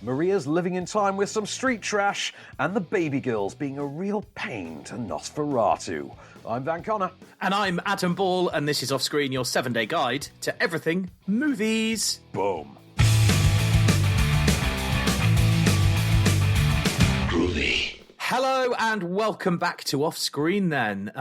Maria's living in time with some street trash, and the Babygirl's being a real pain to Nosferatu. I'm Van Connor. And I'm Adam Ball, and this is Offscreen, your 7-day guide to everything movies. Boom. Groovy. Hello and welcome back to Offscreen then.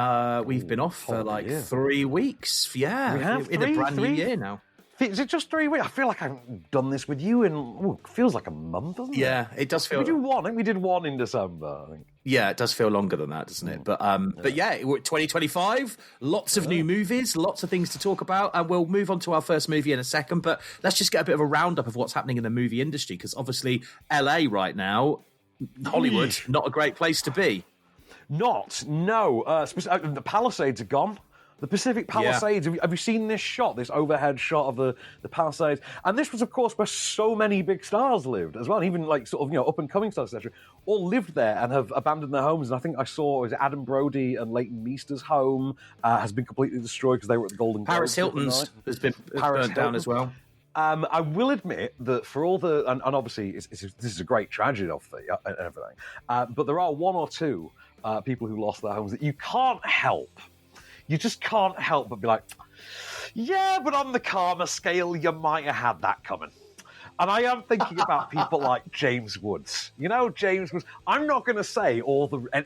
We've been off for like 3 weeks. Yeah, we have in a brand new year now. Is it just 3 weeks? I feel like I haven't done this with you in, feels like a month, doesn't it? Yeah, it does feel... Did we do one? I think we did one in December, I think. Yeah, it does feel longer than that, doesn't it? But yeah, we're at 2025, lots of new movies, lots of things to talk about, and we'll move on to our first movie in a second, but let's just get a bit of a roundup of what's happening in the movie industry, because obviously LA right now, Hollywood, not a great place to be. No. The Palisades are gone. The Pacific Palisades. Yeah. Have you seen this shot? This overhead shot of the Palisades. And this was, of course, where so many big stars lived as well. Even like sort of up and coming stars, etc. All lived there and have abandoned their homes. And I think I saw Adam Brody and Leighton Meester's home has been completely destroyed because they were at the Golden Globes. Paris Hilton's has been burnt down as well. I will admit that for all the... And obviously, this is a great tragedy of and everything. But there are one or two people who lost their homes that you can't help. You just can't help but be like, yeah, but on the karma scale, you might have had that coming. And I am thinking about people like James Woods. You know, James Woods. I'm not going to say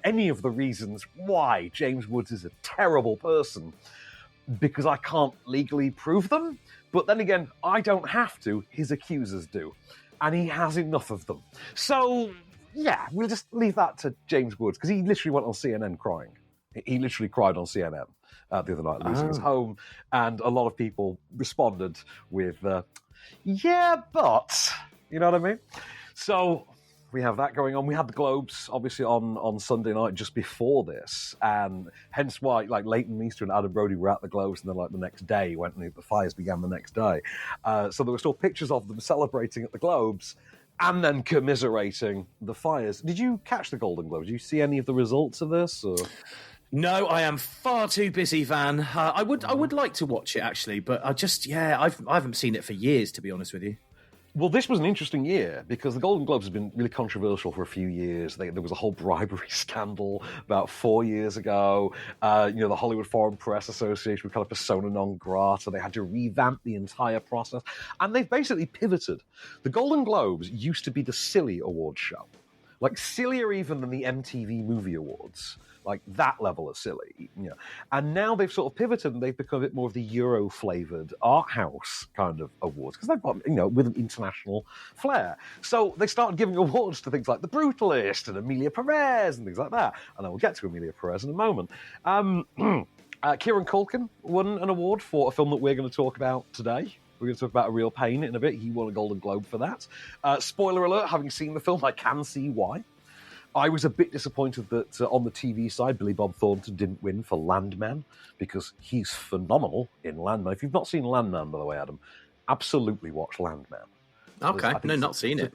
any of the reasons why James Woods is a terrible person because I can't legally prove them. But then again, I don't have to. His accusers do. And he has enough of them. So, yeah, we'll just leave that to James Woods, because he literally went on CNN crying. He literally cried on CNN the other night, losing his home. And a lot of people responded with, yeah, but... You know what I mean? So... We have that going on. We had the Globes, obviously, on Sunday night just before this, and hence why, like, Leighton Meester and Adam Brody were at the Globes, and then, like, the next day, the fires began the next day. So there were still pictures of them celebrating at the Globes, and then commiserating the fires. Did you catch the Golden Globes? Did you see any of the results of this? Or? No, I am far too busy, Van. I would like to watch it, actually, but I haven't seen it for years, to be honest with you. Well, this was an interesting year because the Golden Globes has been really controversial for a few years. There was a whole bribery scandal about 4 years ago. The Hollywood Foreign Press Association was kind of persona non grata. They had to revamp the entire process. And they've basically pivoted. The Golden Globes used to be the silly awards show. Like, sillier even than the MTV Movie Awards. Like, that level of silly. You know. And now they've sort of pivoted and they've become a bit more of the Euro-flavoured art house kind of awards. Because they've got, with an international flair. So they started giving awards to things like The Brutalist and Emilia Perez and things like that. And I will get to Emilia Perez in a moment. Kieran Culkin won an award for a film that we're going to talk about today. We're going to talk about A Real Pain in a bit. He won a Golden Globe for that. Spoiler alert, having seen the film, I can see why. I was a bit disappointed that on the TV side, Billy Bob Thornton didn't win for Landman, because he's phenomenal in Landman. If you've not seen Landman, by the way, Adam, absolutely watch Landman. Okay, no, not seen it.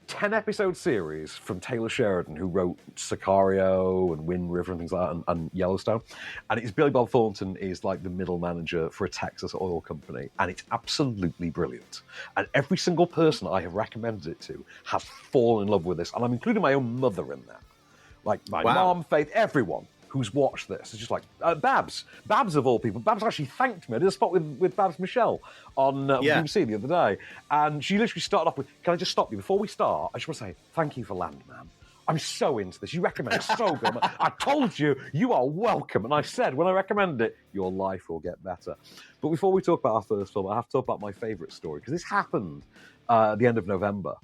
10-episode series from Taylor Sheridan, who wrote Sicario and Wind River and things like that, and Yellowstone. And it's Billy Bob Thornton is like the middle manager for a Texas oil company, and it's absolutely brilliant. And every single person I have recommended it to has fallen in love with this, and I'm including my own mother in that. Like my mom, Faith, everyone who's watched this is just like, Babs of all people. Babs actually thanked me. I did a spot with Babs Michelle on BBC the other day, and she literally started off with, can I just stop you? Before we start, I just want to say, thank you for Landman. I'm so into this. You recommend it so good. I told you, you are welcome. And I said, when I recommend it, your life will get better. But before we talk about our first film, I have to talk about my favourite story, because this happened at the end of November.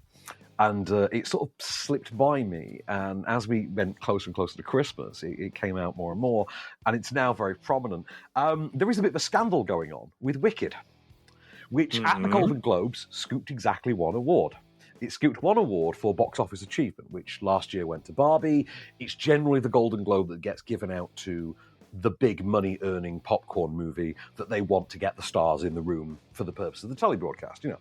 And it sort of slipped by me. And as we went closer and closer to Christmas, it came out more and more. And it's now very prominent. There is a bit of a scandal going on with Wicked, which at the Golden Globes scooped exactly one award. It scooped one award for box office achievement, which last year went to Barbie. It's generally the Golden Globe that gets given out to the big money-earning popcorn movie that they want to get the stars in the room for the purpose of the telebroadcast,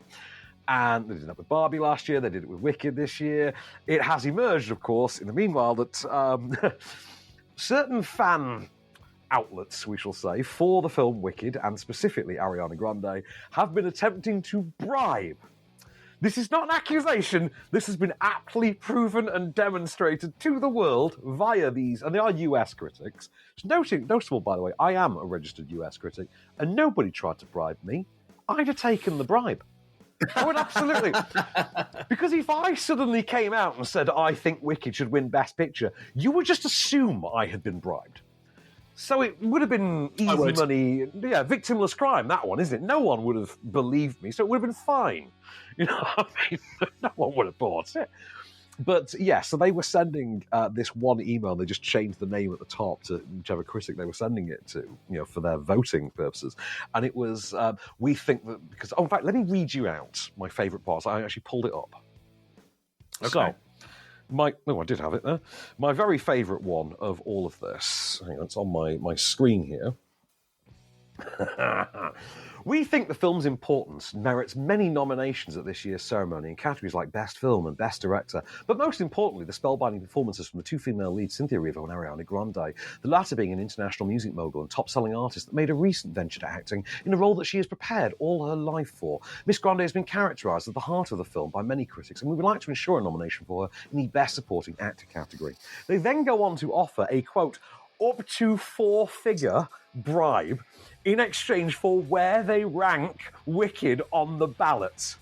And they did that with Barbie last year. They did it with Wicked this year. It has emerged, of course, in the meanwhile, that certain fan outlets, we shall say, for the film Wicked, and specifically Ariana Grande, have been attempting to bribe This is not an accusation. This has been aptly proven and demonstrated to the world via these, and they are US critics. It's noticeable, by the way, I am a registered US critic, and nobody tried to bribe me. I'd have taken the bribe. I would absolutely. Because if I suddenly came out and said, I think Wicked should win Best Picture, you would just assume I had been bribed. So it would have been easy money. Yeah, victimless crime, that one, isn't it? No one would have believed me, so it would have been fine. You know what I mean? No one would have bought it. But yeah, so they were sending this one email. They just changed the name at the top to whichever critic they were sending it to, you know, for their voting purposes. And it was, we think that, because, in fact, let me read you out my favourite parts. I actually pulled it up. Okay. So, I did have it there. My very favourite one of all of this, hang on, it's on my screen here. We think the film's importance merits many nominations at this year's ceremony in categories like Best Film and Best Director, but most importantly, the spellbinding performances from the two female leads, Cynthia Erivo and Ariana Grande, the latter being an international music mogul and top-selling artist that made a recent venture to acting in a role that she has prepared all her life for. Miss Grande has been characterised as the heart of the film by many critics, and we would like to ensure a nomination for her in the Best Supporting Actor category. They then go on to offer a, quote, up to 4-figure bribe in exchange for where they rank Wicked on the ballot.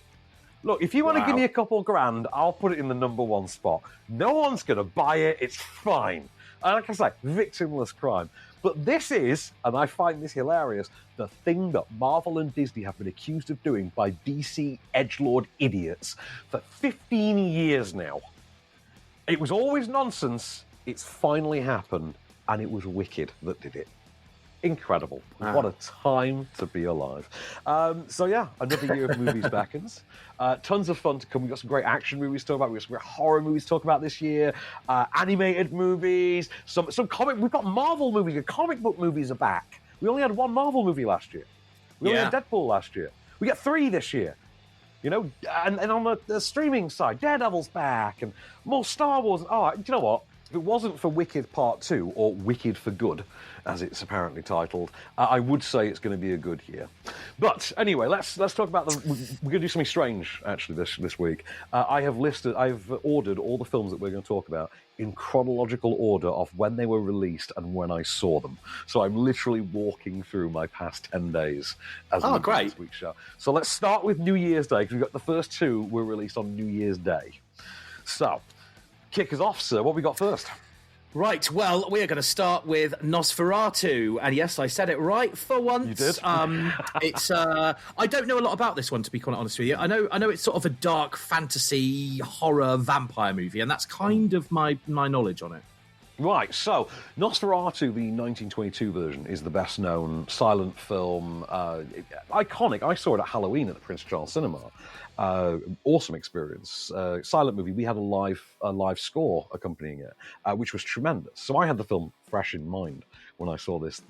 Look, if you want to give me a couple grand, I'll put it in the number one spot. No one's going to buy it. It's fine. And like I say, victimless crime. But this is, and I find this hilarious, the thing that Marvel and Disney have been accused of doing by DC edgelord idiots for 15 years now. It was always nonsense. It's finally happened. And it was Wicked that did it. Incredible. Wow. What a time to be alive. So yeah, another year of movies beckons. Tons of fun to come. We've got some great action movies to talk about. We've got some great horror movies to talk about this year. Animated movies. Some comic. We've got Marvel movies. Comic book movies are back. We only had one Marvel movie last year. We only had Deadpool last year. We get 3 this year. You know, and on the streaming side, Daredevil's back and more Star Wars. Oh, do you know what? If it wasn't for Wicked Part 2, or Wicked for Good, as it's apparently titled, I would say it's going to be a good year. But anyway, let's talk about them. We're going to do something strange, actually, this week. I've ordered all the films that we're going to talk about in chronological order of when they were released and when I saw them. So I'm literally walking through my past 10 days as we do this week's show. So let's start with New Year's Day, because we've got the first 2 were released on New Year's Day. So, kick us off, sir. What have we got first? Right, well, we are going to start with Nosferatu. And yes, I said it right for once. You did. It's I don't know a lot about this one, to be quite honest with you. I know it's sort of a dark fantasy horror vampire movie, and that's kind of my knowledge on it. Right, so Nosferatu, the 1922 version, is the best-known silent film, iconic. I saw it at Halloween at the Prince Charles Cinema. Awesome experience. Silent movie. We had a live score accompanying it, which was tremendous. So I had the film fresh in mind when I saw this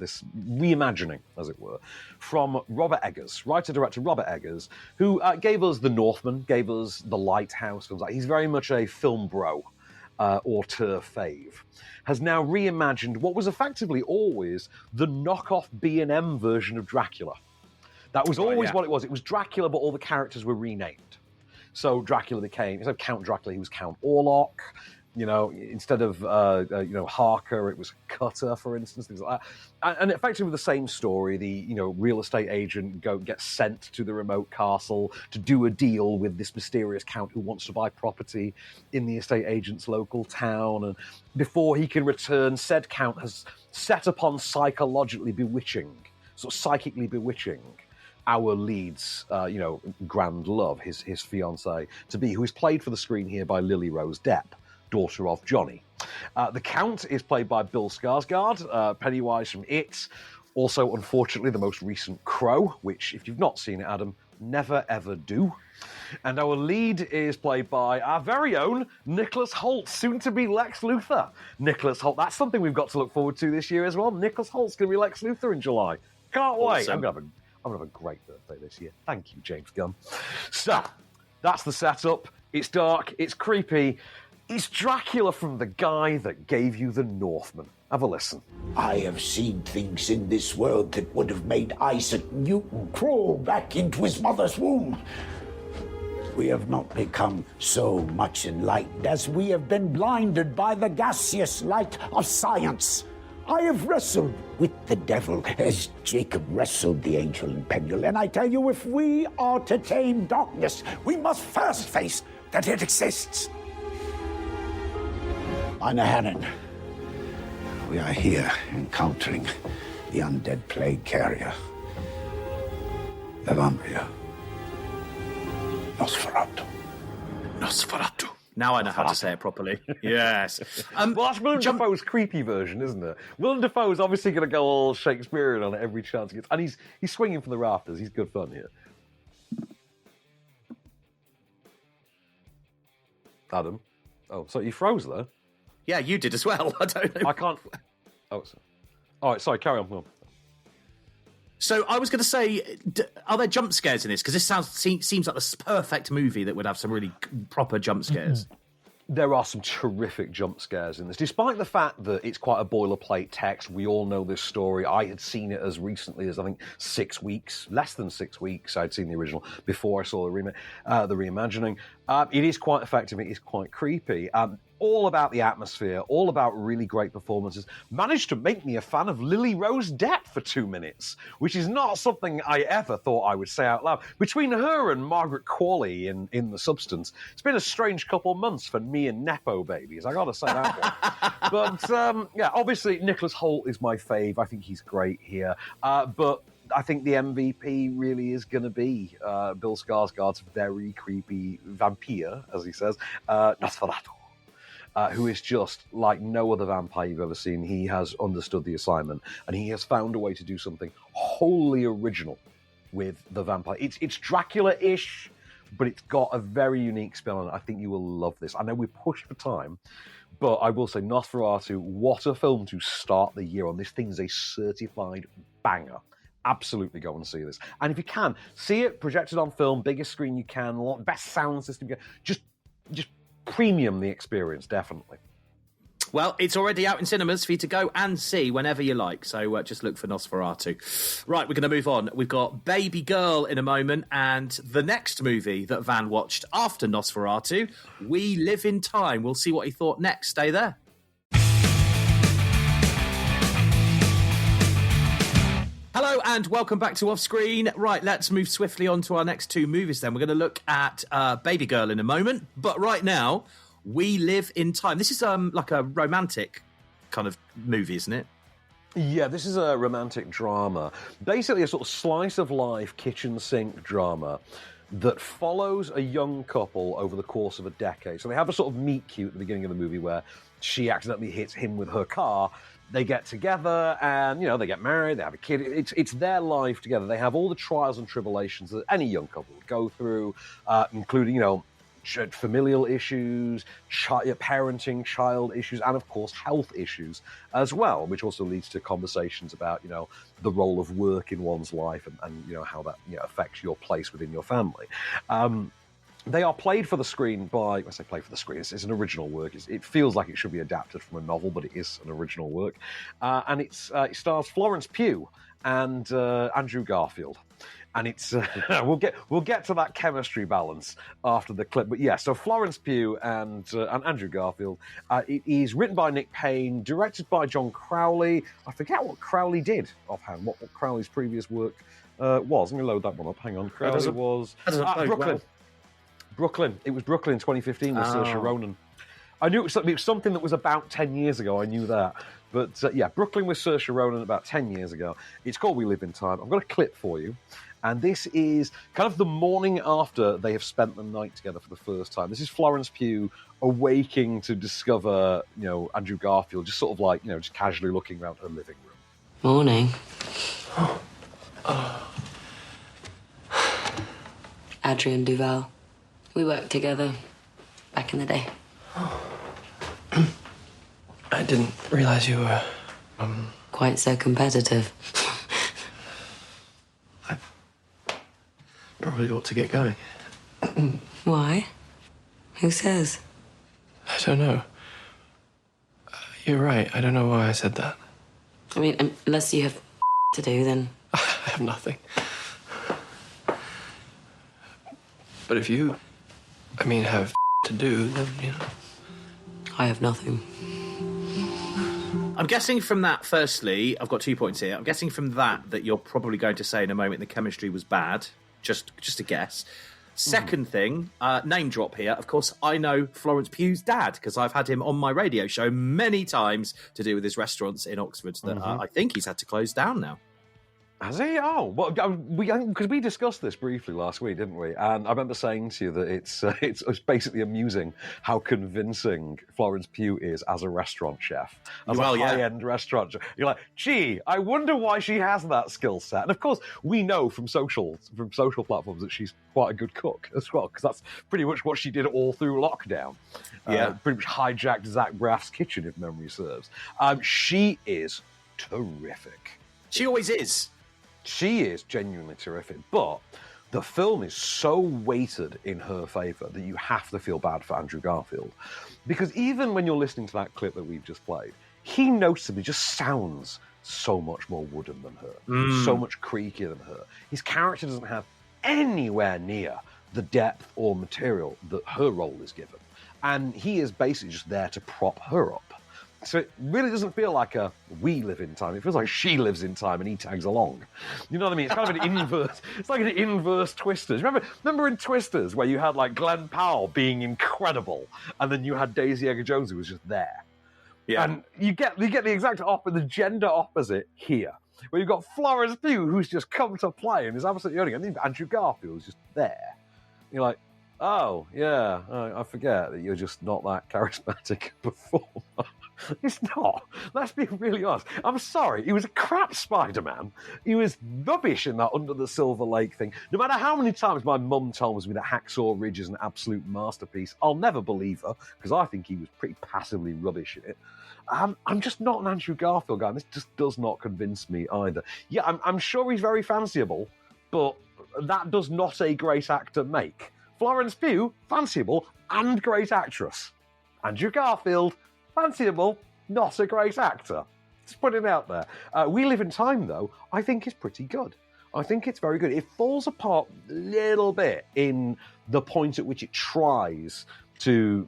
reimagining, as it were, from Robert Eggers, writer-director Robert Eggers, who gave us The Northman, gave us The Lighthouse. He's very much a film bro. Auteur fave, has now reimagined what was effectively always the knockoff B&M version of Dracula. That was always what it was. It was Dracula, but all the characters were renamed. So Dracula became, instead of Count Dracula, he was Count Orlok. You know, instead of Harker, it was Cutter, for instance, things like that. And effectively the same story. The real estate agent gets sent to the remote castle to do a deal with this mysterious count who wants to buy property in the estate agent's local town. And before he can return, said count has set upon psychologically bewitching, sort of psychically bewitching our lead's, grand love, his fiancée to be, who is played for the screen here by Lily Rose Depp, daughter of Johnny. The Count is played by Bill Skarsgård, Pennywise from It. Also, unfortunately, the most recent Crow, which, if you've not seen it, Adam, never ever do. And our lead is played by our very own Nicholas Hoult, soon to be Lex Luthor. Nicholas Hoult, that's something we've got to look forward to this year as well. Nicholas Hoult's going to be Lex Luthor in July. Can't wait. Awesome. I'm going to have a great birthday this year. Thank you, James Gunn. So, that's the setup. It's dark, it's creepy. It's Dracula from the guy that gave you The Northman. Have a listen. I have seen things in this world that would have made Isaac Newton crawl back into his mother's womb. We have not become so much enlightened as we have been blinded by the gaseous light of science. I have wrestled with the devil as Jacob wrestled the angel in Peniel, and I tell you, if we are to tame darkness, we must first face that it exists. Meine Herren, we are here encountering the undead plague carrier, the vampire, Nosferatu. Nosferatu. Now I know how to say it properly. Yes. Well, that's Willem Dafoe's creepy version, isn't it? Willem Dafoe's obviously going to go all Shakespearean on it every chance he gets. And he's swinging from the rafters. He's good fun here. Adam? Oh, so you froze there? Yeah, you did as well. I don't know. I can't... Oh, sorry. All right, sorry, carry on. Go on. So I was going to say, are there jump scares in this? Because this seems like the perfect movie that would have some really proper jump scares. There are some terrific jump scares in this, despite the fact that it's quite a boilerplate text. We all know this story. I had seen it as recently as, I think, 6 weeks, less than 6 weeks. I'd seen the original before I saw the reimagining. It is quite effective. It is quite creepy. All about the atmosphere, all about really great performances. Managed to make me a fan of Lily Rose Depp for 2 minutes, which is not something I ever thought I would say out loud. Between her and Margaret Qualley in The Substance, it's been a strange couple of months for me and Nepo babies. I got to say that one. But yeah, obviously Nicholas Hoult is my fave. I think he's great here. But I think the MVP really is going to be Bill Skarsgård's very creepy vampire, as he says, Nosferatu. Who is just like no other vampire you've ever seen. He has understood the assignment, and he has found a way to do something wholly original with the vampire. It's Dracula-ish, but it's got a very unique spin on it. I think you will love this. I know we're pushed for time, but I will say Nosferatu, what a film to start the year on. This thing is a certified banger. Absolutely go and see this. And if you can, see it projected on film, biggest screen you can, best sound system you can. Just premium the experience, definitely. Well, it's already out in cinemas for you to go and see whenever you like, so just look for Nosferatu. Right, we're going to move on. We've got Babygirl in a moment, and the next movie that Van watched after Nosferatu, We Live in Time. We'll see what he thought next. Stay there. Hello and welcome back to Off Screen. Right, let's move swiftly on to our next two movies then. We're going to look at Babygirl in a moment, but right now, We Live in Time. This is like a romantic kind of movie, isn't it? Yeah, this is a romantic drama. Basically a sort of slice of life kitchen sink drama that follows a young couple over the course of a decade. So they have a sort of meet cute at the beginning of the movie where she accidentally hits him with her car. They get together and, they get married, they have a kid. It's their life together. They have all the trials and tribulations that any young couple would go through, including, familial issues, parenting, child issues, and, of course, health issues as well, which also leads to conversations about, the role of work in one's life and how that affects your place within your family. They are played for the screen by, I say played for the screen, it's an original work. It feels like it should be adapted from a novel, but it is an original work. And it stars Florence Pugh and Andrew Garfield. And it's we'll get to that chemistry balance after the clip. But yeah, so Florence Pugh and Andrew Garfield. It is written by Nick Payne, directed by John Crowley. I forget what Crowley did offhand, what Crowley's previous work was. Let me load that one up. Hang on. Crowley was Brooklyn. Well. Brooklyn. It was Brooklyn in 2015 with Saoirse Ronan. I knew it was something that was about 10 years ago. I knew that. But yeah, Brooklyn with Saoirse Ronan about 10 years ago. It's called We Live in Time. I've got a clip for you. And this is kind of the morning after they have spent the night together for the first time. This is Florence Pugh awaking to discover, Andrew Garfield, just sort of like, just casually looking around her living room. Morning. Adrian Duval. We worked together back in the day. I didn't realize you were, Quite so competitive. I probably ought to get going. Why? Who says? I don't know. You're right. I don't know why I said that. I mean, unless you have to do, then... I have nothing. But if you have to do, then, I have nothing. I'm guessing from that, firstly, I've got 2 points here. I'm guessing from that you're probably going to say in a moment the chemistry was bad. Just a guess. Second thing, name drop here. Of course, I know Florence Pugh's dad because I've had him on my radio show many times to do with his restaurants in Oxford that I think he's had to close down now. Has he? Oh, well, because we discussed this briefly last week, didn't we? And I remember saying to you that it's basically amusing how convincing Florence Pugh is as a restaurant chef, as a high-end restaurant chef. You're like, gee, I wonder why she has that skill set. And of course, we know from social platforms that she's quite a good cook as well, because that's pretty much what she did all through lockdown. Pretty much hijacked Zach Braff's kitchen, if memory serves. She is terrific. She always is. She is genuinely terrific, but the film is so weighted in her favour that you have to feel bad for Andrew Garfield. Because even when you're listening to that clip that we've just played, he noticeably just sounds so much more wooden than her, so much creakier than her. His character doesn't have anywhere near the depth or material that her role is given. And he is basically just there to prop her up. So it really doesn't feel like we live in time. It feels like she lives in time and he tags along. You know what I mean? It's kind of an inverse. It's like an inverse Twisters. Remember in Twisters where you had like Glenn Powell being incredible, and then you had Daisy Edgar Jones who was just there. Yeah. And you get the exact opposite, the gender opposite here, where you've got Florence Pugh who's just come to play and is absolutely owning it. And then Andrew Garfield's just there. You're like, oh yeah, I forget that you're just not that charismatic a performer. It's not. Let's be really honest. I'm sorry. He was a crap Spider-Man. He was rubbish in that Under the Silver Lake thing. No matter how many times my mum tells me that Hacksaw Ridge is an absolute masterpiece, I'll never believe her because I think he was pretty passively rubbish in it. I'm just not an Andrew Garfield guy. This just does not convince me either. Yeah, I'm sure he's very fanciable, but that does not a great actor make. Florence Pugh, fanciable and great actress. Andrew Garfield, fanciable, not a great actor. Just putting it out there. We Live in Time, though, I think is pretty good. I think it's very good. It falls apart a little bit in the point at which it tries to,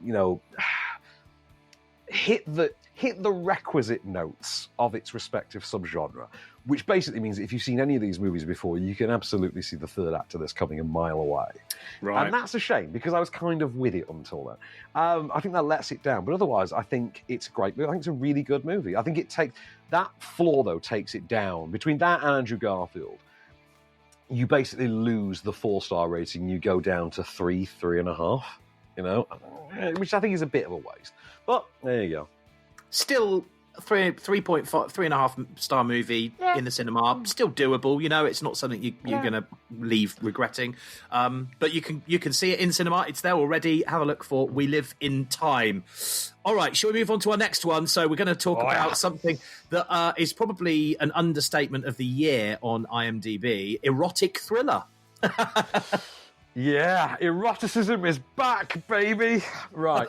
hit the requisite notes of its respective subgenre, which basically means that if you've seen any of these movies before, you can absolutely see the third act of this coming a mile away. Right. And that's a shame, because I was kind of with it until then. I think that lets it down, but otherwise, I think it's a great movie. I think it's a really good movie. I think that flaw, though, takes it down. Between that and Andrew Garfield, you basically lose the 4-star rating. You go down to 3.5, which I think is a bit of a waste. But there you go. Still 3.5 star movie in the cinema. Still doable. It's not something you're going to leave regretting. But you can see it in cinema. It's there already. Have a look for We Live in Time. All right, shall we move on to our next one? So we're going to talk about something that is probably an understatement of the year on IMDb. Erotic thriller. Yeah, eroticism is back, baby. Right,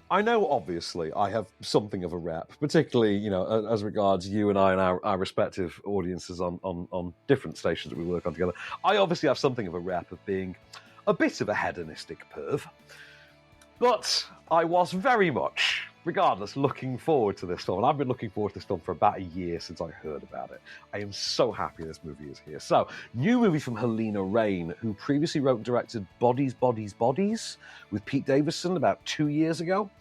I know, obviously, I have something of a rep, particularly, as regards you and I and our respective audiences on different stations that we work on together. I obviously have something of a rep of being a bit of a hedonistic perv. But I was very much, regardless, looking forward to this film. And I've been looking forward to this film for about a year since I heard about it. I am so happy this movie is here. So, new movie from Helena Rain, who previously wrote and directed Bodies, Bodies, Bodies with Pete Davidson about 2 years ago.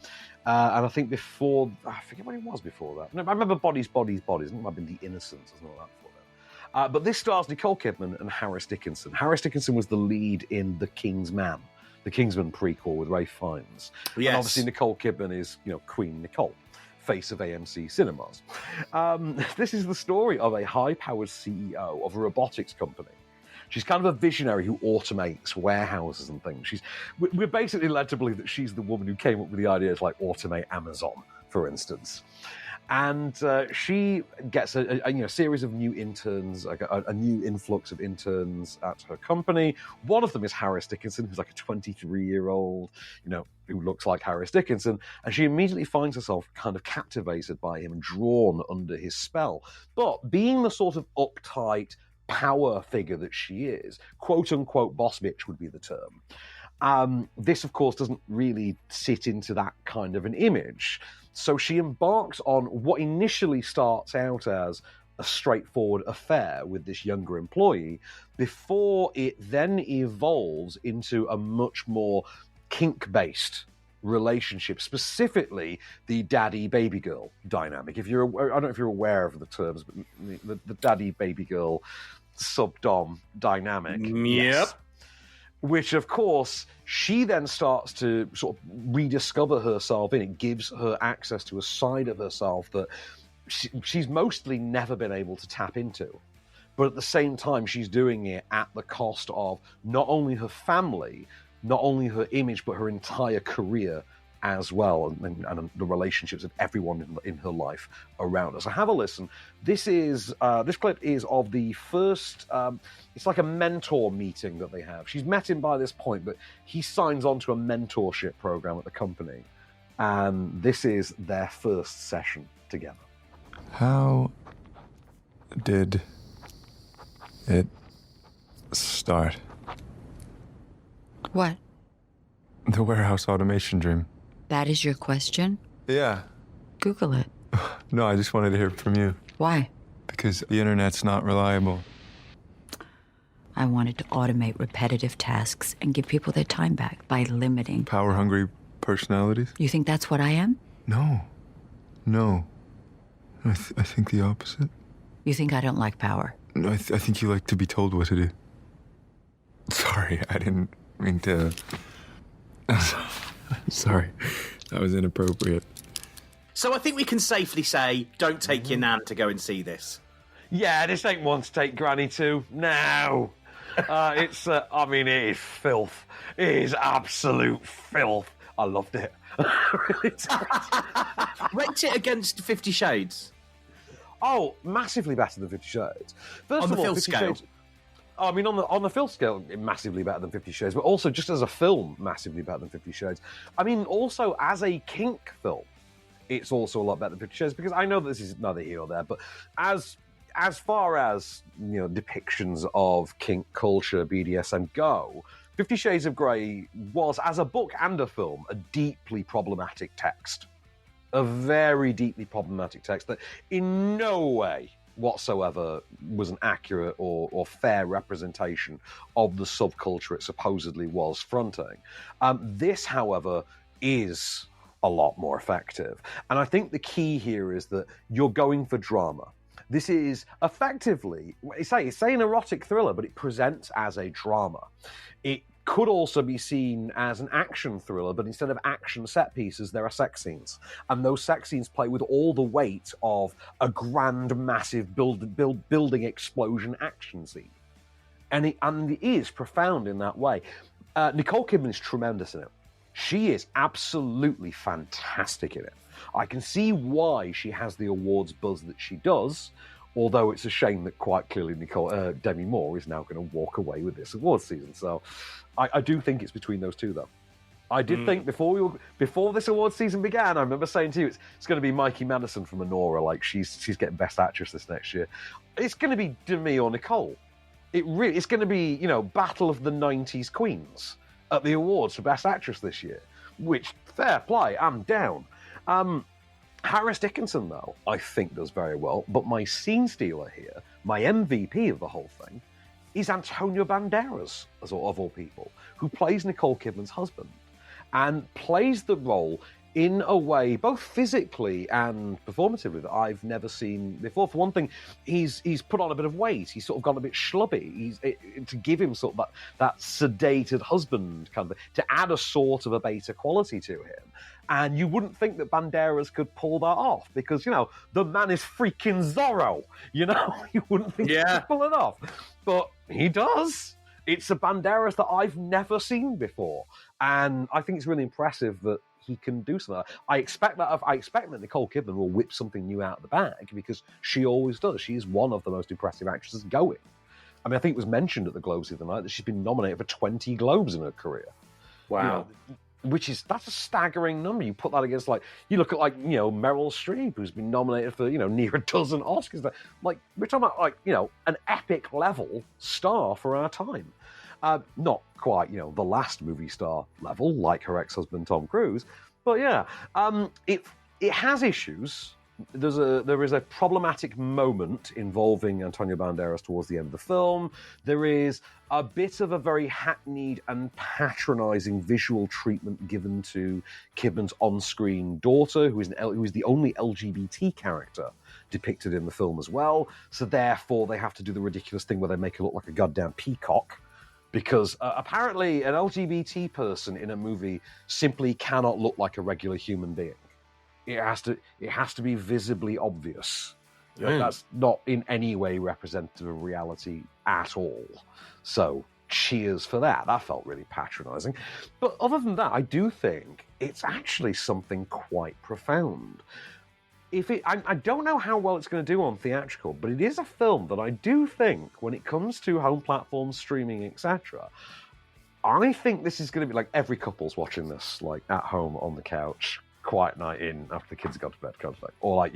And I think before, I forget when it was before that. No, I remember Bodies, Bodies, Bodies. It might have been The Innocents or something like that before that. But this stars Nicole Kidman and Harris Dickinson. Harris Dickinson was the lead in The King's Man, the Kingsman prequel with Ralph Fiennes. Yes. And obviously Nicole Kidman is, Queen Nicole, face of AMC cinemas. This is the story of a high-powered CEO of a robotics company. She's kind of a visionary who automates warehouses and things. We're basically led to believe that she's the woman who came up with the idea to automate Amazon, for instance. And she gets a series of new interns, a new influx of interns at her company. One of them is Harris Dickinson, who's like a 23-year-old, who looks like Harris Dickinson. And she immediately finds herself kind of captivated by him and drawn under his spell. But being the sort of uptight power figure that she is, quote-unquote boss bitch would be the term, This, of course, doesn't really sit into that kind of an image. So she embarks on what initially starts out as a straightforward affair with this younger employee before it then evolves into a much more kink-based relationship, specifically the daddy-baby-girl dynamic. I don't know if you're aware of the terms, but the daddy-baby-girl sub-dom dynamic. Yep. Yes. Which, of course, she then starts to sort of rediscover herself in. It gives her access to a side of herself that she's mostly never been able to tap into. But at the same time, she's doing it at the cost of not only her family, not only her image, but her entire career as well, and the relationships of everyone in her life around her. So have a listen. This clip is of the first, it's like a mentor meeting that they have. She's met him by this point, but he signs on to a mentorship program at the company. And this is their first session together. How did it start? What? The warehouse automation dream. That is your question? Yeah. Google it. No, I just wanted to hear from you. Why? Because the internet's not reliable. I wanted to automate repetitive tasks and give people their time back by limiting. Power-hungry personalities? You think that's what I am? No. I think the opposite. You think I don't like power? No, I think you like to be told what to do. Sorry, I didn't mean to... Sorry, that was inappropriate. So I think we can safely say, don't take your nan to go and see this. Yeah, this ain't one to take Granny to. No. It is filth. It is absolute filth. I loved it. Rate it against 50 Shades. Oh, massively better than 50 Shades. First On the of all, film 50 scale. Shades, I mean, on the film scale, massively better than 50 Shades, but also just as a film, massively better than 50 Shades. I mean, also as a kink film, it's also a lot better than 50 Shades, because I know that this is neither here nor there, but as far as, depictions of kink culture, BDSM go, 50 Shades of Grey was, as a book and a film, a deeply problematic text. A very deeply problematic text that in no way whatsoever was an accurate or fair representation of the subculture it supposedly was fronting. This, however, is a lot more effective. And I think the key here is that you're going for drama. This is effectively, it's an erotic thriller, but it presents as a drama. It could also be seen as an action thriller, but instead of action set pieces, there are sex scenes. And those sex scenes play with all the weight of a grand, massive building explosion action scene. And it is profound in that way. Nicole Kidman is tremendous in it. She is absolutely fantastic in it. I can see why she has the awards buzz that she does, although it's a shame that quite clearly Demi Moore is now going to walk away with this awards season. So I do think it's between those two, though. I did think before this awards season began, I remember saying to you, it's going to be Mikey Madison from Anora, like she's getting Best Actress this next year. It's going to be Demi or Nicole. It's going to be, Battle of the 90s Queens at the awards for Best Actress this year, which, fair play, I'm down. Harris Dickinson, though, I think does very well, but my scene stealer here, my MVP of the whole thing, is Antonio Banderas, of all people, who plays Nicole Kidman's husband, and plays the role in a way, both physically and performatively, that I've never seen before. For one thing, he's put on a bit of weight. He's sort of gone a bit schlubby. To give him sort of that sedated husband kind of, to add a sort of a beta quality to him. And you wouldn't think that Banderas could pull that off because, the man is freaking Zorro. You wouldn't think he could pull it off. But he does. It's a Banderas that I've never seen before. And I think it's really impressive that he can do something. I expect that Nicole Kidman will whip something new out of the bag because she always does. She's one of the most impressive actresses going. I mean, I think it was mentioned at the Globes the other night that she's been nominated for 20 Globes in her career. Wow. That's a staggering number. You put that against, you look at, Meryl Streep, who's been nominated for, near a dozen Oscars. We're talking about, an epic level star for our time. Not quite, the last movie star level, like her ex-husband Tom Cruise, but yeah, it has issues. There is a problematic moment involving Antonio Banderas towards the end of the film. There is a bit of a very hackneyed and patronising visual treatment given to Kidman's on-screen daughter, who is the only LGBT character depicted in the film as well. So therefore, they have to do the ridiculous thing where they make her look like a goddamn peacock. Because apparently, an LGBT person in a movie simply cannot look like a regular human being. It has to be visibly obvious. That's not in any way representative of reality at all. So cheers for that. That felt really patronising. But other than that, I do think it's actually something quite profound. I don't know how well it's going to do on theatrical, but it is a film that I do think, when it comes to home platforms, streaming, etc., I think this is going to be like every couple's watching this, like at home on the couch, quiet night in after the kids have gone to bed, kind of thing. Or like,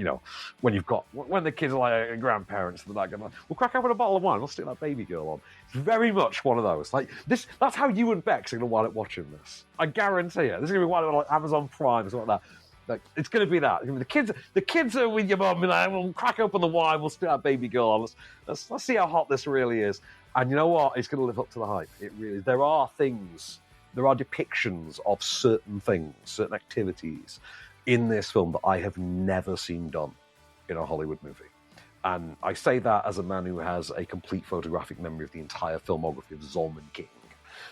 when the kids are like grandparents, they're like, we'll crack open a bottle of wine, we'll stick that Babygirl on. It's very much one of those. Like this, that's how you and Bex are going to wind up watching this. I guarantee it. This is going to be one of like Amazon Prime or something like that. Like, it's going to be that. The kids are with your mum, and like, we'll crack open the wine, we'll stick that Babygirl on. Let's see how hot this really is. And you know what? It's going to live up to the hype. It really. There are depictions of certain things, certain activities in this film that I have never seen done in a Hollywood movie. And I say that as a man who has a complete photographic memory of the entire filmography of Zolman King.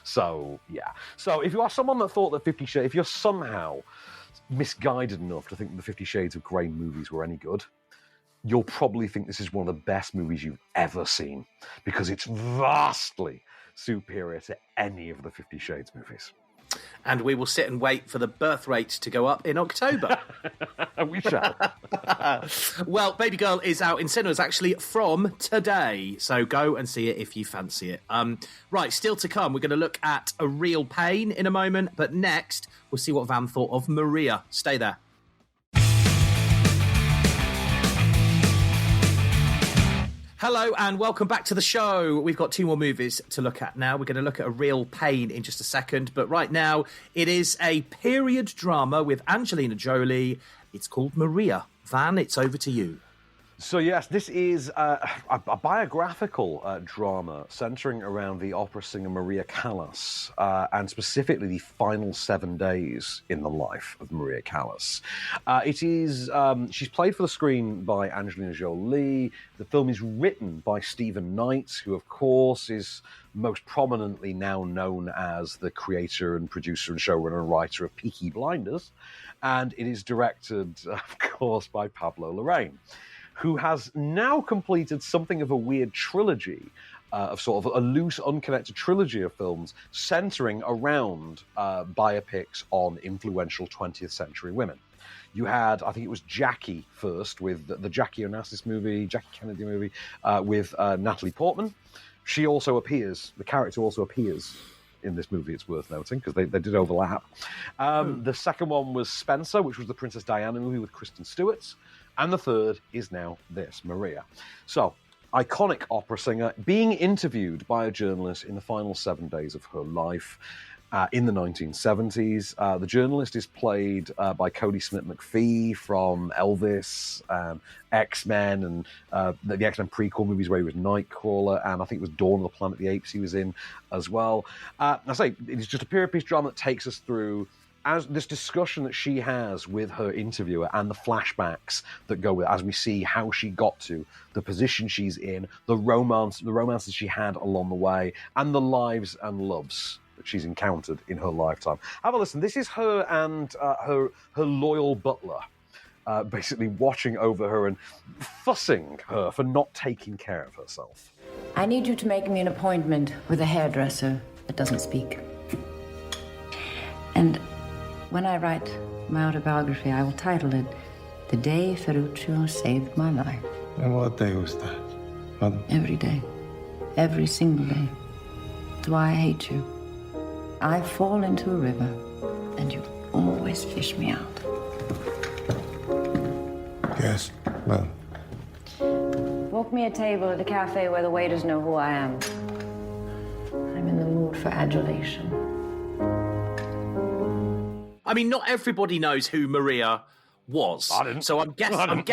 So, yeah. So if you are someone that thought that 50 Shades, if you're somehow misguided enough to think that the 50 Shades of Grey movies were any good, you'll probably think this is one of the best movies you've ever seen, because it's vastly superior to any of the 50 Shades movies. And we will sit and wait for the birth rate to go up in October. We shall. Well, Babygirl is out in cinemas actually from today, so go and see it if you fancy it. Right, still to come, we're going to look at A Real Pain in a moment, but next we'll see what Van thought of Maria. Stay there. Hello and welcome back to the show. We've got two more movies to look at now. We're going to look at A Real Pain in just a second, but right now it is a period drama with Angelina Jolie. It's called Maria. Van, it's over to you. So yes, this is a biographical drama centering around the opera singer Maria Callas, and specifically the final 7 days in the life of Maria Callas. She's played for the screen by Angelina Jolie. The film is written by Stephen Knight, who of course is most prominently now known as the creator and producer and showrunner and writer of Peaky Blinders. And it is directed, of course, by Pablo Larraín, who has now completed something of a weird trilogy, of sort of a loose, unconnected trilogy of films centering around biopics on influential 20th century women. You had, I think it was Jackie first, with the Jackie Onassis movie, Jackie Kennedy movie, with Natalie Portman. She also appears, the character also appears in this movie, it's worth noting, because they did overlap. The second one was Spencer, which was the Princess Diana movie with Kristen Stewart. And the third is now this, Maria. So, iconic opera singer being interviewed by a journalist in the final 7 days of her life in the 1970s. The journalist is played by Cody Smith-McPhee from Elvis, X-Men, and the X-Men prequel movies where he was Nightcrawler, and I think it was Dawn of the Planet of the Apes he was in as well. I say, it's just a period piece drama that takes us through as this discussion that she has with her interviewer and the flashbacks that go with it, as we see how she got to the position she's in, the romances she had along the way, and the lives and loves that she's encountered in her lifetime. Have a listen. This is her and her loyal butler, basically watching over her and fussing her for not taking care of herself. I need you to make me an appointment with a hairdresser that doesn't speak. And when I write my autobiography, I will title it The Day Ferruccio Saved My Life. And what day was that, Mother? Every day. Every single day. That's why I hate you. I fall into a river, and you always fish me out. Yes, well. Book me a table at a cafe where the waiters know who I am. I'm in the mood code for adulation. I mean, not everybody knows who Maria was. I didn't. So I'm guessing.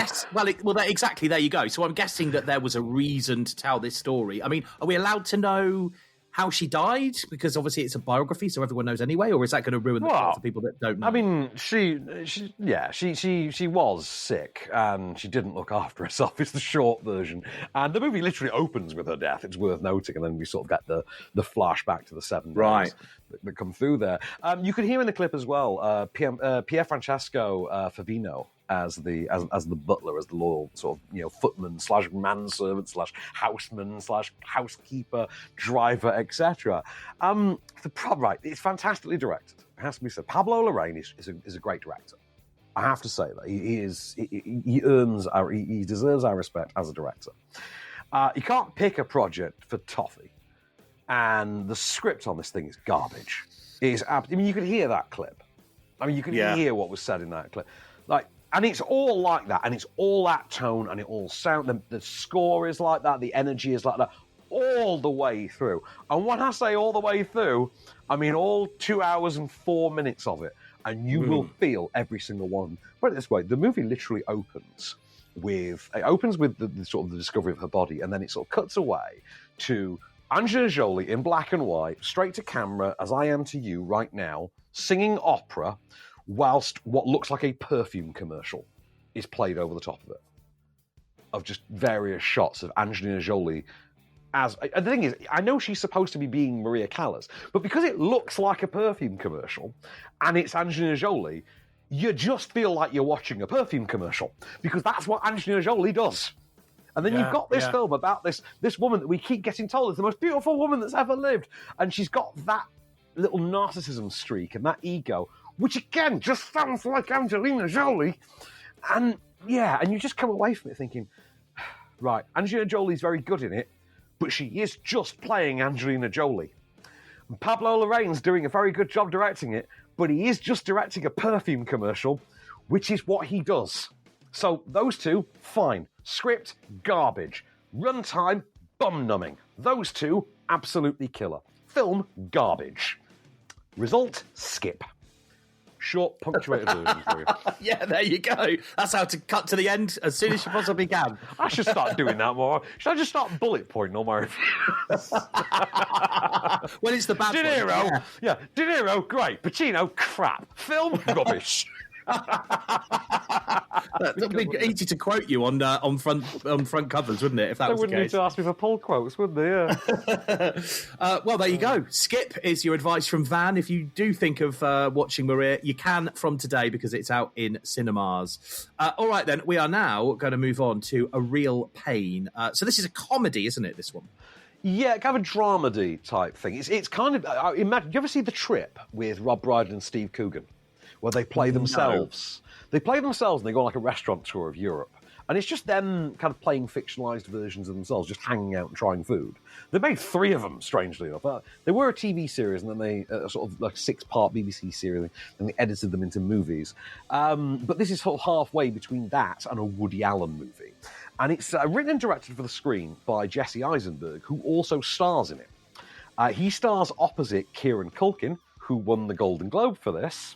Exactly. There you go. So I'm guessing that there was a reason to tell this story. I mean, are we allowed to know how she died? Because obviously it's a biography, so everyone knows anyway. Or is that going to ruin the plot for people that don't know? I mean, she was sick and she didn't look after herself. It's the short version, and the movie literally opens with her death. It's worth noting, and then we sort of get the flashback to the 7 days. Right. That come through there. You can hear in the clip as well Pier Francesco Favino as the butler, as the loyal sort of footman / manservant / houseman / housekeeper, driver, etc. Right, it's fantastically directed. It has to be said. Pablo Larraín is a great director. I have to say that he deserves our respect as a director. You can't pick a project for toffee. And the script on this thing is garbage. You could hear that clip. I mean, you could hear what was said in that clip. And it's all like that, and it's all that tone, and it all sound. The score is like that, the energy is like that, all the way through. And when I say all the way through, I mean all 2 hours and 4 minutes of it, and you will feel every single one. Put it this way: the movie literally opens with the sort of the discovery of her body, and then it sort of cuts away to Angelina Jolie in black and white, straight to camera, as I am to you right now, singing opera, whilst what looks like a perfume commercial is played over the top of it. Of just various shots of Angelina Jolie as... The thing is, I know she's supposed to be being Maria Callas, but because it looks like a perfume commercial, and it's Angelina Jolie, you just feel like you're watching a perfume commercial, because that's what Angelina Jolie does. And then you've got this film about this woman that we keep getting told is the most beautiful woman that's ever lived. And she's got that little narcissism streak and that ego, which again just sounds like Angelina Jolie. And you just come away from it thinking, right, Angelina Jolie's very good in it, but she is just playing Angelina Jolie. And Pablo Larraín's doing a very good job directing it, but he is just directing a perfume commercial, which is what he does. So those two, fine. Script, garbage. Runtime, bum-numbing. Those two, absolutely killer. Film, garbage. Result, skip. Short, punctuated version for you. Yeah, there you go. That's how to cut to the end as soon as you possibly can. I should start doing that more. Should I just start bullet pointing all my reviews? When it's the bad De Niro, De Niro, great. Pacino, crap. Film, rubbish. It'd be easy to quote you on front covers, wouldn't it? If that was the case, they wouldn't need to ask me for pull quotes, would they? Yeah. Well, there you go. Skip is your advice from Van. If you do think of watching Maria, you can from today because it's out in cinemas. All right, then we are now going to move on to A Real Pain. So this is a comedy, isn't it? This one. Yeah, kind of a dramedy type thing. It's kind of. Imagine. Do you ever see The Trip with Rob Brydon and Steve Coogan? Where they play themselves. No. They play themselves and they go on like a restaurant tour of Europe. And it's just them kind of playing fictionalised versions of themselves, just hanging out and trying food. They made 3 of them, strangely enough. They were a TV series and then they, sort of like a 6-part BBC series, and they edited them into movies. But this is sort of halfway between that and a Woody Allen movie. And it's written and directed for the screen by Jesse Eisenberg, who also stars in it. He stars opposite Kieran Culkin, who won the Golden Globe for this.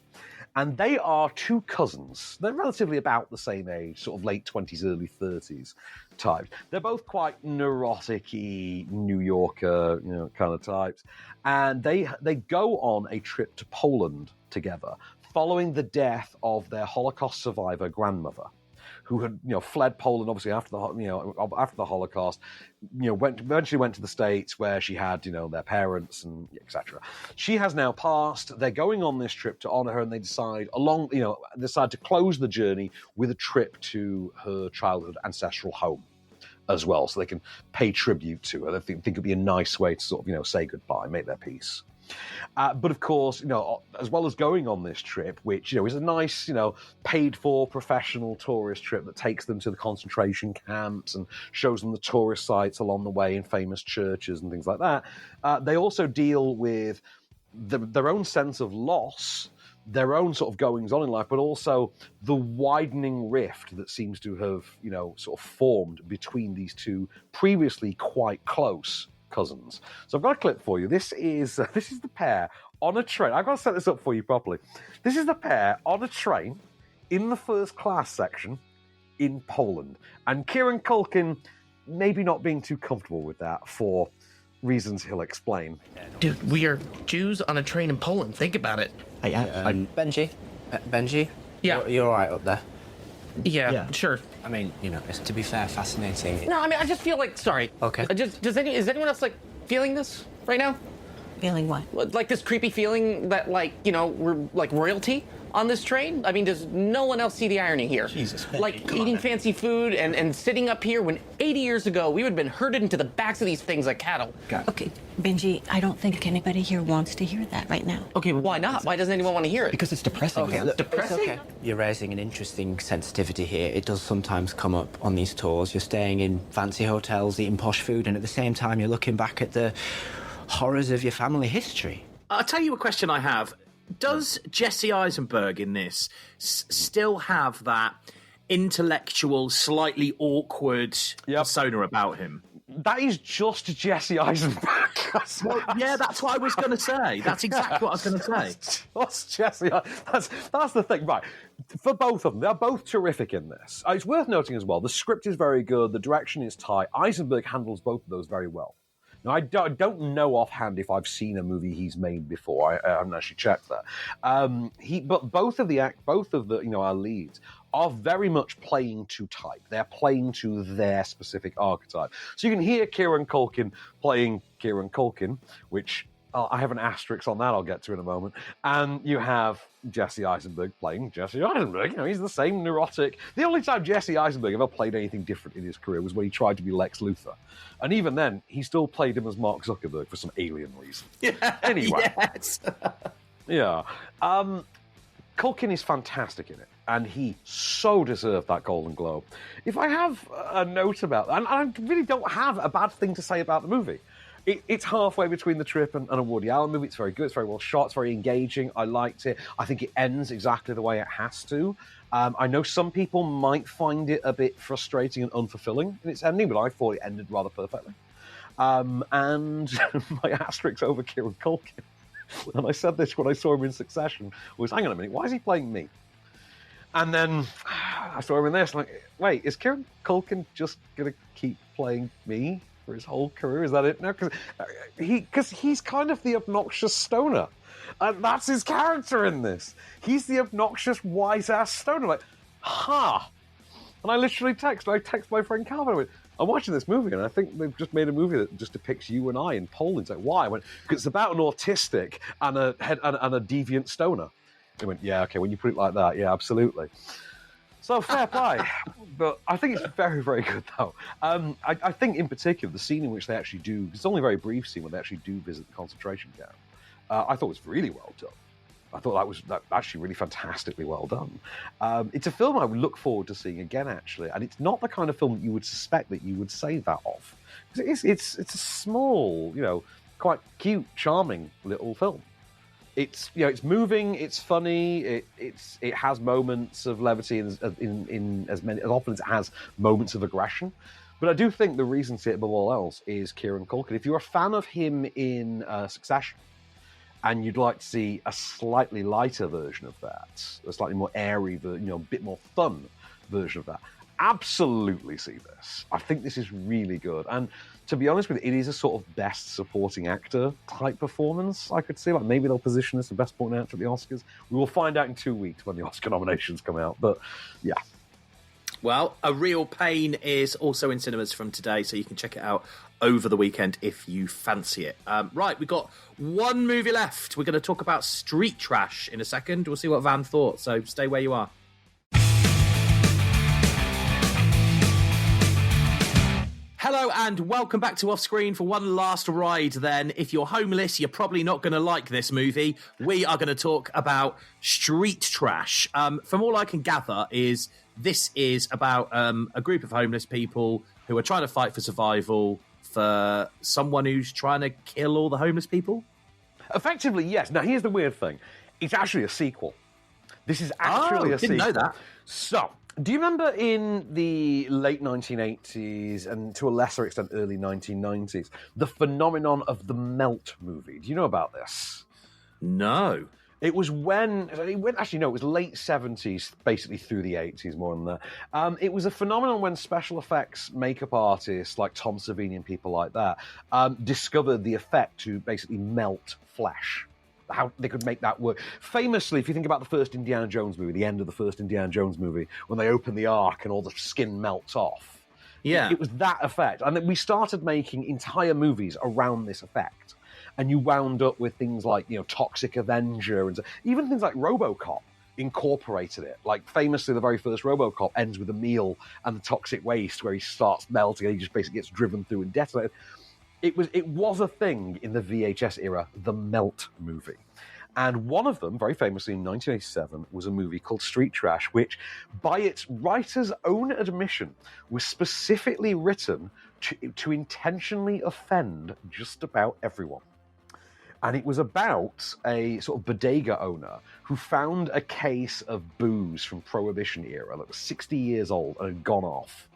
And they are 2 cousins. They're relatively about the same age, sort of late 20s, early 30s types. They're both quite neurotic-y, New Yorker, kind of types. And they go on a trip to Poland together following the death of their Holocaust survivor grandmother, who had fled Poland obviously after the Holocaust, eventually went to the States where she had their parents and etc. She has now passed. They're going on this trip to honor her, and they decide to close the journey with a trip to her childhood ancestral home as well, so they can pay tribute to her. They think it'd be a nice way to sort of say goodbye, make their peace. But of course, as well as going on this trip, which is a nice, paid-for professional tourist trip that takes them to the concentration camps and shows them the tourist sites along the way and famous churches and things like that, they also deal with their own sense of loss, their own sort of goings on in life, but also the widening rift that seems to have, sort of formed between these 2 previously quite close cousins. So I've got a clip for you. This is the pair on a train. I've got to set this up for you properly. This is the pair on a train in the first class section in Poland. And Kieran Culkin maybe not being too comfortable with that for reasons he'll explain. Dude, we are Jews on a train in Poland. Think about it. I'm Benji. Benji? Yeah. You're all right up there? Yeah, sure. I mean, it's, to be fair, fascinating. No, I mean, I just feel like, sorry. Okay. Is anyone else, like, feeling this right now? Feeling what? Like this creepy feeling that, like, we're like royalty on this train? I mean, does no one else see the irony here? Jesus. Like eating fancy food and sitting up here when 80 years ago we would have been herded into the backs of these things like cattle. Okay, Benji, I don't think anybody here wants to hear that right now. Okay, why not? Why doesn't anyone want to hear it? Because it's depressing. Okay, look, depressing? Okay. You're raising an interesting sensitivity here. It does sometimes come up on these tours. You're staying in fancy hotels, eating posh food, and at the same time you're looking back at the horrors of your family history. I'll tell you a question I have. Does Jesse Eisenberg in this still have that intellectual, slightly awkward persona about him? That is just Jesse Eisenberg. Well, yeah, that's what I was going to say. That's exactly what I was going to say. That's Jesse. That's the thing, right? For both of them, they're both terrific in this. It's worth noting as well, the script is very good, the direction is tight. Eisenberg handles both of those very well. Now, I don't know offhand if I've seen a movie he's made before. I haven't actually checked that. But both of the our leads are very much playing to type. They're playing to their specific archetype. So you can hear Kieran Culkin playing Kieran Culkin, which I have an asterisk on that I'll get to in a moment. And you have Jesse Eisenberg playing Jesse Eisenberg. He's the same neurotic. The only time Jesse Eisenberg ever played anything different in his career was when he tried to be Lex Luthor. And even then, he still played him as Mark Zuckerberg for some alien reason. Yeah, anyway. Yes. Yeah. Culkin is fantastic in it, and he so deserved that Golden Globe. If I have a note about that, and I really don't have a bad thing to say about the movie. It's halfway between The Trip and a Woody Allen movie. It's very good. It's very well shot. It's very engaging. I liked it. I think it ends exactly the way it has to. I know some people might find it a bit frustrating and unfulfilling in its ending, but I thought it ended rather perfectly. And my asterisk over Kieran Culkin, and I said this when I saw him in Succession, was, hang on a minute, why is he playing me? And then I saw him in this, like, wait, is Kieran Culkin just going to keep playing me for his whole career? Is that it now? Because he's kind of the obnoxious stoner. And that's his character in this. He's the obnoxious, wise-ass stoner. Like, And I literally text my friend Calvin. I went, I'm watching this movie, and I think they've just made a movie that just depicts you and I in Poland. It's like, why? I went, because it's about an autistic and a deviant stoner. He went, yeah, okay, when you put it like that, yeah, absolutely. So fair play. But I think it's very, very good, though. I think, in particular, the scene in which they actually do, it's only a very brief scene where they actually do visit the concentration camp, I thought was really well done. I thought that was actually really fantastically well done. It's a film I would look forward to seeing again, actually, and it's not the kind of film that you would suspect that you would say that of. It's a small, quite cute, charming little film. It's it's moving, it's funny, it has moments of levity in as often as it has moments of aggression. But I do think the reason to see it above all else is Kieran Culkin. If you're a fan of him in Succession, and you'd like to see a slightly lighter version of that, a slightly more airy, a bit more fun version of that, absolutely see this. I think this is really good. And to be honest with you, it is a sort of best supporting actor type performance, I could see. Like, maybe they'll position this as best supporting actor at the Oscars. We will find out in 2 weeks when the Oscar nominations come out. But, yeah. Well, A Real Pain is also in cinemas from today, so you can check it out over the weekend if you fancy it. Right, we've got one movie left. We're going to talk about Street Trash in a second. We'll see what Van thought, so stay where you are. Hello and welcome back to Offscreen for one last ride then. If you're homeless, you're probably not going to like this movie. We are going to talk about Street Trash. From all I can gather this is about a group of homeless people who are trying to fight for survival for someone who's trying to kill all the homeless people? Effectively, yes. Now, here's the weird thing. It's actually a sequel. This is actually a sequel. Didn't know that. So, Do you remember in the late 1980s and to a lesser extent early 1990s, the phenomenon of the Melt movie? Do you know about this? No. It was it was late 70s, basically through the 80s, more than that. It was a phenomenon when special effects makeup artists like Tom Savini and people like that discovered the effect to basically melt flesh. How they could make that work. Famously, if you think about the first Indiana Jones movie, the end of the first Indiana Jones movie, when they open the Ark and all the skin melts off. Yeah. It was that effect. And then we started making entire movies around this effect. And you wound up with things like, Toxic Avenger, and even things like RoboCop incorporated it. Like, famously, the very first RoboCop ends with a meal and the toxic waste where he starts melting and he just basically gets driven through and detonated. It was a thing in the VHS era, the Melt movie. And one of them, very famously in 1987, was a movie called Street Trash, which, by its writer's own admission, was specifically written to intentionally offend just about everyone. And it was about a sort of bodega owner who found a case of booze from Prohibition era that was 60 years old and had gone off.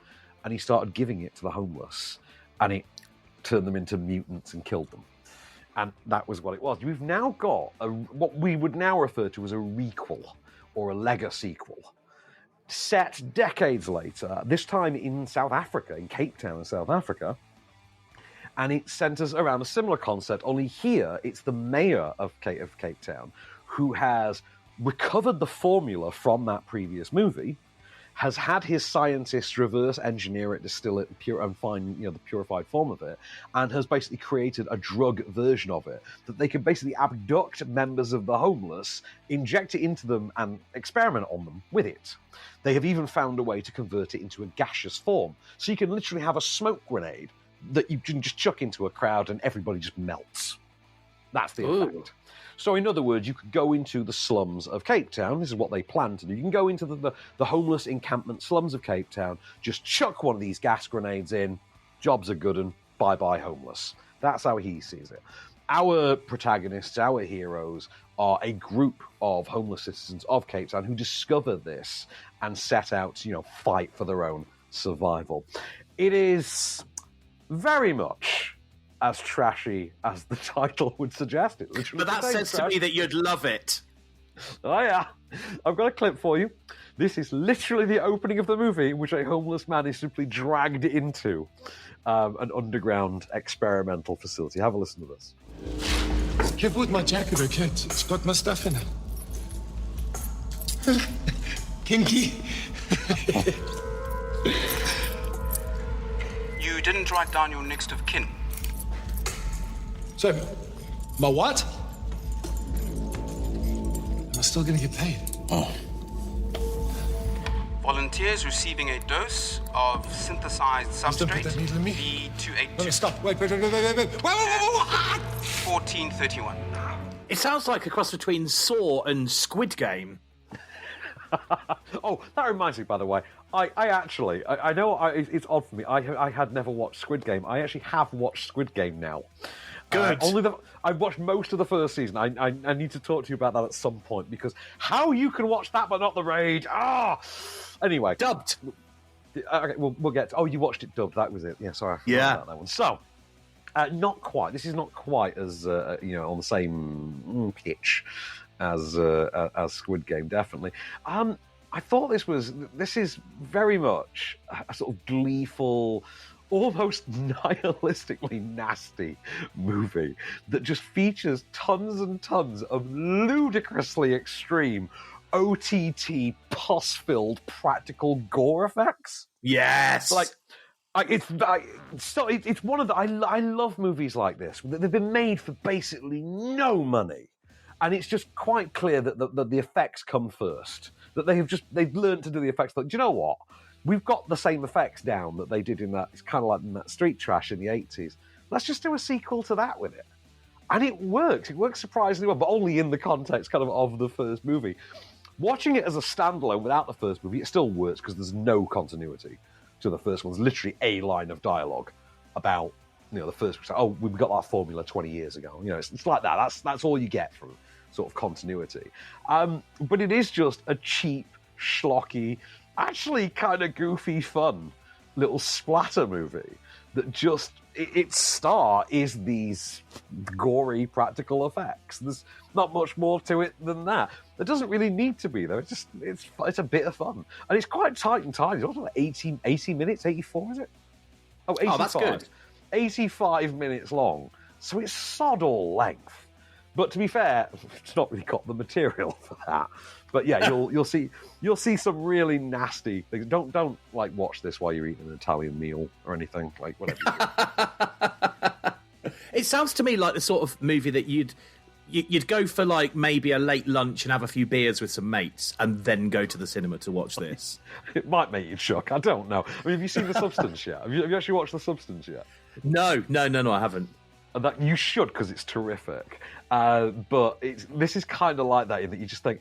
And he started giving it to the homeless. And it turned them into mutants and killed them. And that was what it was. We've now got what we would now refer to as a requel or a Lega sequel, set decades later, this time in South Africa, in Cape Town in South Africa. And it centers around a similar concept, only here it's the mayor of Cape Town who has recovered the formula from that previous movie, has had his scientists reverse engineer it, distill it, and find the purified form of it, and has basically created a drug version of it that they can basically abduct members of the homeless, inject it into them, and experiment on them with it. They have even found a way to convert it into a gaseous form, so you can literally have a smoke grenade that you can just chuck into a crowd and everybody just melts. That's the effect. So in other words, you could go into the slums of Cape Town. This is what they plan to do. You can go into the homeless encampment slums of Cape Town, just chuck one of these gas grenades in, jobs are good, and bye-bye homeless. That's how he sees it. Our protagonists, our heroes, are a group of homeless citizens of Cape Town who discover this and set out to, fight for their own survival. It is very much as trashy as the title would suggest. It literally. But that says to me that you'd love it. Oh yeah, I've got a clip for you. This is literally the opening of the movie in which a homeless man is simply dragged into an underground experimental facility. Have a listen to this. Can't put my jacket, okay? It's got my stuff in it. Kinky. You didn't write down your next of kin. So, my what? Am I still gonna get paid? Oh. Volunteers receiving a dose of synthesized substrate. Put that needle in me. B282. No, stop. Wait. 1431. It sounds like a cross between Saw and Squid Game. Oh, that reminds me, by the way. I know it's odd for me. I had never watched Squid Game. I actually have watched Squid Game now. Good. I've watched most of the first season. I need to talk to you about that at some point, because how you can watch that but not the raid? Anyway, dubbed. Okay, we'll get to, you watched it dubbed. That was it. Yeah, sorry. I forgot about that one. So, not quite. This is not quite as on the same pitch as Squid Game. Definitely. I thought this is very much a sort of gleeful, almost nihilistically nasty movie that just features tons and tons of ludicrously extreme OTT pus-filled practical gore effects. Yes, it's one of the I love movies like this. They've been made for basically no money, and it's just quite clear that the effects come first. That they've learned to do the effects. Like, do you know what? We've got the same effects down that they did in that. It's kind of like in that Street Trash in the 80s. Let's just do a sequel to that with it. And it works. It works surprisingly well, but only in the context kind of the first movie. Watching it as a standalone without the first movie, it still works because there's no continuity to the first one. There's literally a line of dialogue about the first. Oh, we got that formula 20 years ago. It's like that. That's all you get from sort of continuity. But it is just a cheap, schlocky, actually kind of goofy, fun little splatter movie that just its star is these gory practical effects. There's not much more to it than that. There doesn't really need to be, though. It's a bit of fun, and it's quite tight and tidy. It's also like 80 minutes, 84 is it? Oh, 85. Oh, that's good. 85 minutes long, so it's sod all length. But to be fair, it's not really got the material for that. But yeah, you'll see some really nasty things. Don't like watch this while you're eating an Italian meal or anything, like whatever you do. It sounds to me like the sort of movie that you'd go for, like maybe a late lunch and have a few beers with some mates and then go to the cinema to watch this. It might make you shock. I don't know. I mean, have you seen The Substance yet? Have you actually watched The Substance yet? No, I haven't. And that you should, because it's terrific. But this is kind of like that in that you just think,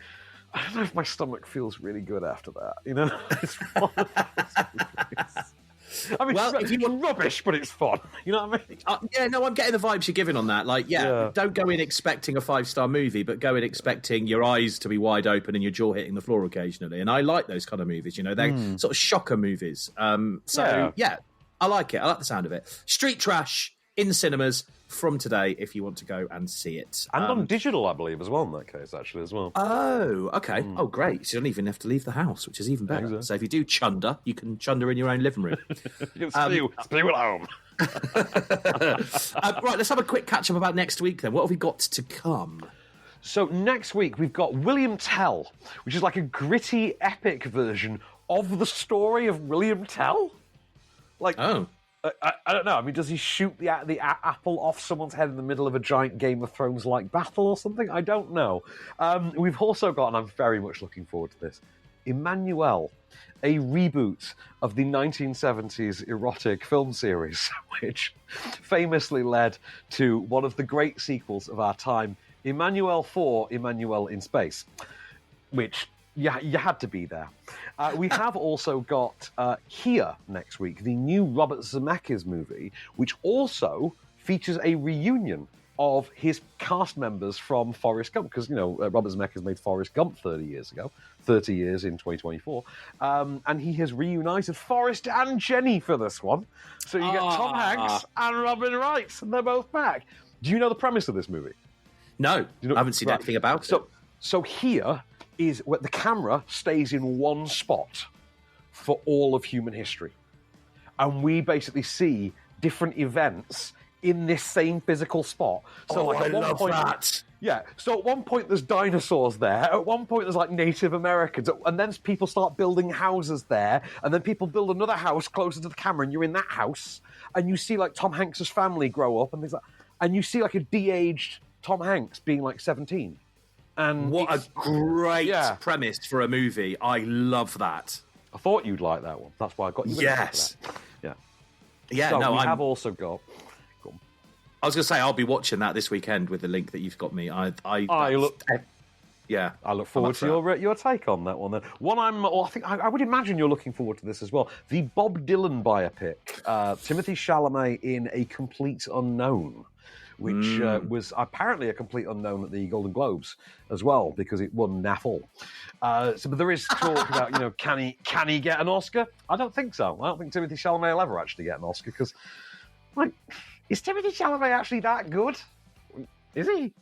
I don't know if my stomach feels really good after that. You know, it's one of those movies. I mean, well, if you want rubbish, but it's fun. You know what I mean? Yeah, no, I'm getting the vibes you're giving on that. Like, don't go in expecting a 5-star movie, but go in expecting your eyes to be wide open and your jaw hitting the floor occasionally. And I like those kind of movies. You know, they're sort of shocker movies. Yeah, I like it. I like the sound of it. Street Trash in the cinemas from today, if you want to go and see it. And on digital, I believe, as well, in that case, actually, as well. Oh, okay. Oh, great. So you don't even have to leave the house, which is even better. Exactly. So if you do chunder, you can chunder in your own living room. You can spew at home. Right, let's have a quick catch-up about next week, then. What have we got to come? So next week, we've got William Tell, which is like a gritty, epic version of the story of William Tell. Like, I don't know. I mean, does he shoot the apple off someone's head in the middle of a giant Game of Thrones-like battle or something? I don't know. We've also got, and I'm very much looking forward to this, Emmanuelle, a reboot of the 1970s erotic film series, which famously led to one of the great sequels of our time, Emmanuelle 4, Emmanuelle in Space, which... Yeah, you had to be there. We have also got Here next week, the new Robert Zemeckis movie, which also features a reunion of his cast members from Forrest Gump, because, you know, Robert Zemeckis made Forrest Gump 30 years ago, 30 years in 2024, and he has reunited Forrest and Jenny for this one. So you get Tom Hanks and Robin Wright, and they're both back. Do you know the premise of this movie? No, I haven't seen anything about it. So Here is where the camera stays in one spot for all of human history. And we basically see different events in this same physical spot. So I love that. Yeah, so at one point there's dinosaurs there, at one point there's like Native Americans, and then people start building houses there, and then people build another house closer to the camera, and you're in that house, and you see like Tom Hanks' family grow up, and things like, and you see like a de-aged Tom Hanks being like 17. And what a great premise for a movie. I love that. I thought you'd like that one. That's why I got you. Yes. Yeah. Yeah, so no, we have also got... I was going to say, I'll be watching that this weekend with the link that you've got me. I look forward to your take on that one. Then I would imagine you're looking forward to this as well. The Bob Dylan biopic, Timothée Chalamet in A Complete Unknown, which was apparently a complete unknown at the Golden Globes as well, because it won NAFL. But there is talk about, you know, can he get an Oscar? I don't think so. I don't think Timothée Chalamet will ever actually get an Oscar, because, like, is Timothée Chalamet actually that good? Is he?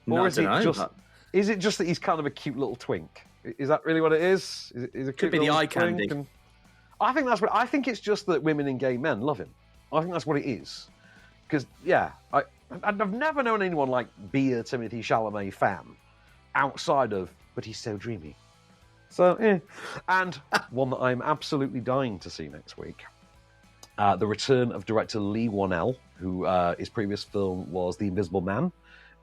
Or is it just that he's kind of a cute little twink? Is that really what it is? Is it could be the eye candy. I think it's just that women and gay men love him. I think that's what it is. Because, I've never known anyone like be a Timothée Chalamet fan outside of, but he's so dreamy. So, yeah. And one that I'm absolutely dying to see next week. The return of director Lee Whannell, who his previous film was The Invisible Man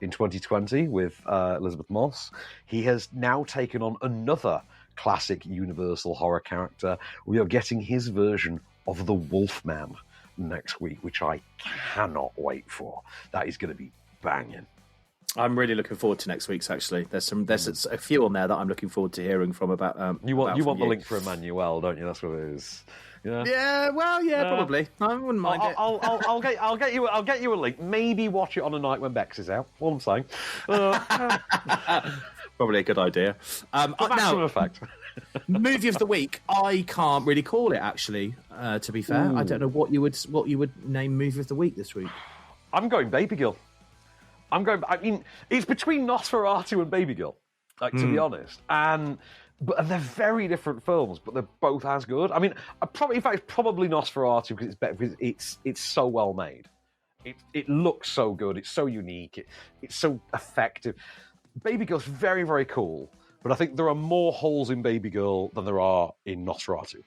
in 2020 with Elizabeth Moss. He has now taken on another classic Universal horror character. We are getting his version of the Wolfman next week, which I cannot wait for. That is going to be banging. I'm really looking forward to next week's, actually. There's a few on there that I'm looking forward to hearing from about. You want the link for Emmanuelle, don't you? That's what it is. Yeah, probably. I wouldn't mind it. I'll get you a link. Maybe watch it on a night when Bex is out. All I'm saying. Probably a good idea. Maximum effect. Movie of the week, I can't really call it, actually, to be fair. I don't know what you would name movie of the week this week. I'm going Babygirl. I mean, it's between Nosferatu and Babygirl, like, to be honest. But they're very different films, but they're both as good. I mean, in fact, it's probably Nosferatu because it's better, because it's so well made. It looks so good. It's so unique. It's so effective. Babygirl's very, very cool, but I think there are more holes in Babygirl than there are in Nosferatu.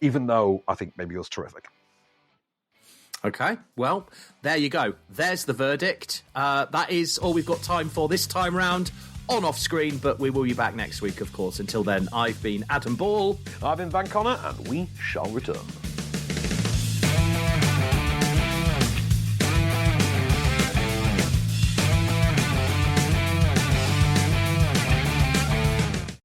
Even though I think Babygirl's terrific. Okay, well, there you go. There's the verdict. That is all we've got time for this time round on Off Screen, but we will be back next week, of course. Until then, I've been Adam Ball. I've been Van Connor, and we shall return.